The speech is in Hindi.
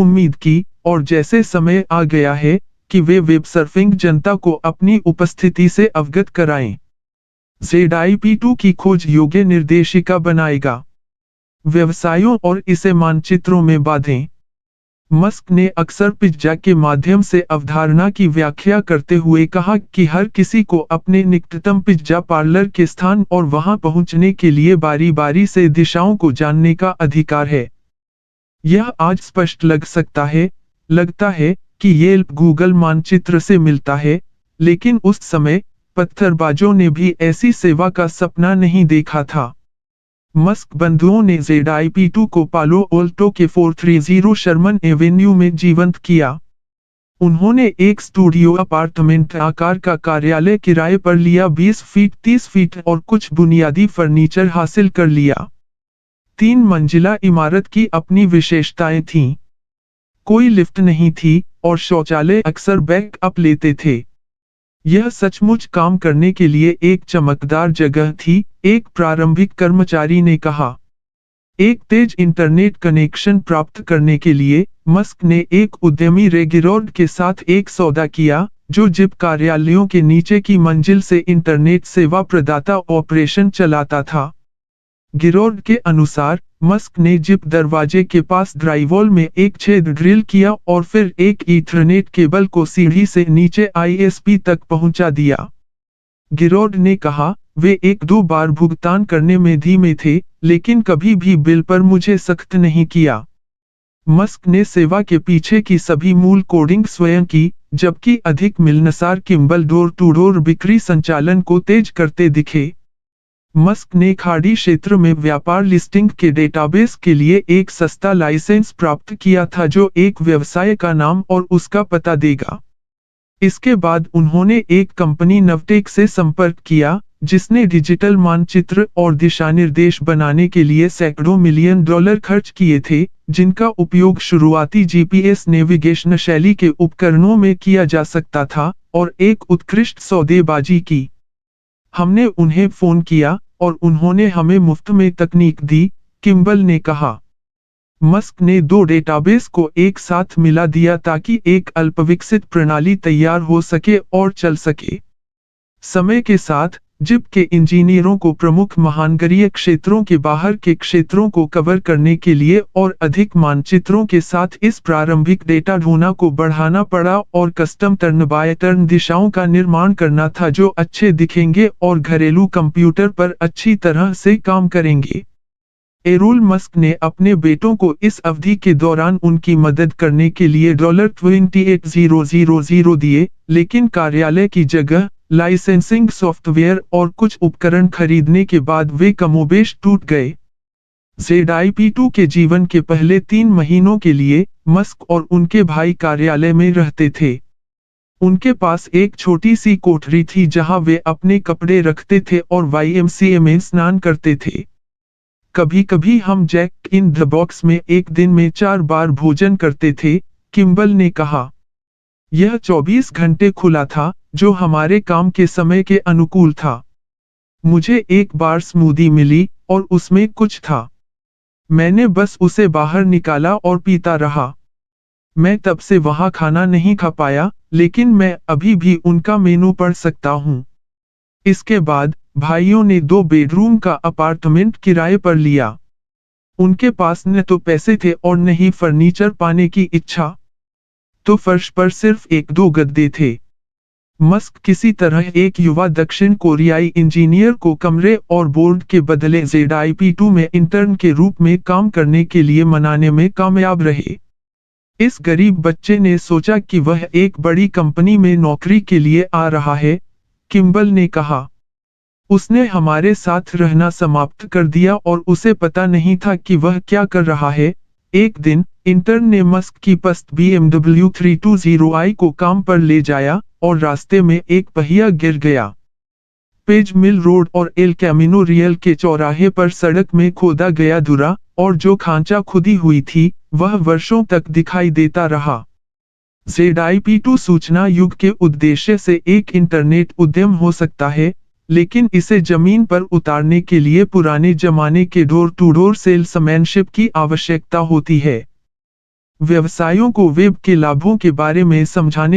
उम्मीद की, और जैसे समय आ गया है कि वे वेब सर्फिंग जनता को अपनी उपस्थिति से अवगत कराएं। ZIP2 की खोज योग्य निर्देशिका बनाएगा। व्यवसायों और इसे मानचित्रों में बांधें। मस्क ने अक्सर पिज्जा के माध्यम से अवधारणा की व्याख्या करते हुए कहा कि हर किसी को अपने निकटतम पिज्जा पार्लर के स्थान और वहां पहुंचने के लिए बारी-बारी से दिशाओं को जानने का अधिकार है। यह आज स्पष्ट लगता है कि येल्प गूगल मानचित्र से मिलता है, लेकिन उस समय पत्थरबाजों ने भी ऐसी सेवा का सपना नहीं देखा था। मस्क बंधुओं ने ZIP2 को पालो ओल्टो के 430 शर्मन एवेन्यू में जीवंत किया। उन्होंने एक स्टूडियो अपार्टमेंट आकार का कार्यालय किराए पर लिया, 20 फीट 30 फीट और कुछ बुनियादी फर्नीचर हासिल कर लिया। 3 मंजिला इमारत की अपनी विशेषताएं थीं। कोई लिफ्ट नहीं थी और शौचालय अक्सर बैकअप लेते थे। यह सचमुच काम करने के लिए एक चमकदार जगह थी, एक प्रारंभिक कर्मचारी ने कहा। एक तेज इंटरनेट कनेक्शन प्राप्त करने के लिए मस्क ने एक उद्यमी रे गिरोर्ड के साथ एक सौदा किया, जो जिप कार्यालयों के नीचे की मंजिल से इंटरनेट सेवा प्रदाता ऑपरेशन चलाता था। गिरोर्ड के अनुसार मस्क ने जिप दरवाजे के पास ड्राइवॉल में एक छेद ड्रिल किया और फिर एक ईथरनेट केबल को सीढ़ी से नीचे ISP तक पहुंचा दिया। गिरोर्ड ने कहा, वे 1-2 बार भुगतान करने में धीमे थे, लेकिन कभी भी बिल पर मुझे सख्त नहीं किया। मस्क ने सेवा के पीछे की सभी मूल कोडिंग स्वयं की, जबकि अधिक मिलनसार किम्बल डोर टू डोर बिक्री संचालन को तेज करते दिखे। मस्क ने खाड़ी क्षेत्र में व्यापार लिस्टिंग के डेटाबेस के लिए एक सस्ता लाइसेंस प्राप्त किया था, जो एक व्यवसाय का नाम और उसका पता देगा। इसके बाद उन्होंने एक कंपनी नवटेक से संपर्क किया, जिसने डिजिटल मानचित्र और दिशानिर्देश बनाने के लिए सैकड़ों मिलियन डॉलर खर्च किए थे, जिनका उपयोग शुरुआती GPS नेविगेशन शैली के उपकरणों में किया जा सकता था, और एक उत्कृष्ट सौदेबाजी की। हमने उन्हें फोन किया और उन्होंने हमें मुफ्त में तकनीक दी, किम्बल ने कहा। मस्क ने 2 डेटाबेस को एक साथ मिला दिया ताकि एक अल्पविकसित प्रणाली तैयार हो सके और चल सके। समय के साथ जिप के इंजीनियरों को प्रमुख महानगरीय क्षेत्रों के बाहर के क्षेत्रों को कवर करने के लिए और अधिक मानचित्रों के साथ इस प्रारंभिक डेटा ढूंढना को बढ़ाना पड़ा और कस्टम टर्न बाय टर्न दिशाओं का निर्माण करना था, जो अच्छे दिखेंगे और घरेलू कंप्यूटर पर अच्छी तरह से काम करेंगे। एरोल मस्क ने अपने बेटों को इस अवधि के दौरान उनकी मदद करने के लिए $28,000 दिए, लेकिन कार्यालय की जगह, लाइसेंसिंग सॉफ्टवेयर और कुछ उपकरण खरीदने के बाद वे कमोबेश टूट गए। ZIP2 के जीवन के पहले 3 महीनों के लिए मस्क और उनके भाई कार्यालय में रहते थे। उनके पास एक छोटी सी कोठरी थी जहां वे अपने कपड़े रखते थे और YMCA में स्नान करते थे। कभी-कभी हम जैक इन द बॉक्स में एक दिन में 4 बार भोजन करते थे, किम्बल ने कहा। यह 24 घंटे खुला था, जो हमारे काम के समय के अनुकूल था। मुझे एक बार स्मूदी मिली और उसमें कुछ था। मैंने बस उसे बाहर निकाला और पीता रहा। मैं तब से वहां खाना नहीं खा पाया, लेकिन मैं अभी भी उनका मेनू पढ़ सकता हूं। इसके बाद भाइयों ने 2 बेडरूम का अपार्टमेंट किराए पर लिया। उनके पास न तो पैसे थे और न ही फर्नीचर पाने की इच्छा, तो फर्श पर सिर्फ 1-2 गद्दे थे। मस्क किसी तरह एक युवा दक्षिण कोरियाई इंजीनियर को कमरे और बोर्ड के बदले ZIP2 में इंटर्न के रूप में काम करने के लिए मनाने में कामयाब रहे। इस गरीब बच्चे ने सोचा कि वह एक बड़ी कंपनी में नौकरी के लिए आ रहा है, किम्बल ने कहा। उसने हमारे साथ रहना समाप्त कर दिया और उसे पता नहीं था कि वह क्या कर रहा है। एक दिन, इंटर्न ने मस्क की पस्त BMW 320i को काम पर ले जाया और रास्ते में एक पहिया गिर गया। पेज मिल रोड और एल कैमिनो रियल के चौराहे पर सड़क में खोदा गया धुरा, और जो खांचा खुदी हुई थी, वह वर्षों तक दिखाई देता रहा। ZIP2 सूचना युग के उद्देश्य से एक इंटरनेट उद्यम हो सकता है, लेकिन इसे जमीन पर उतारने के लिए पुराने जमाने के डोर टू डोर सेल्समैनशिप की आवश्यकता होती है। व्यवसायों को वेब के लाभों के बारे में समझाने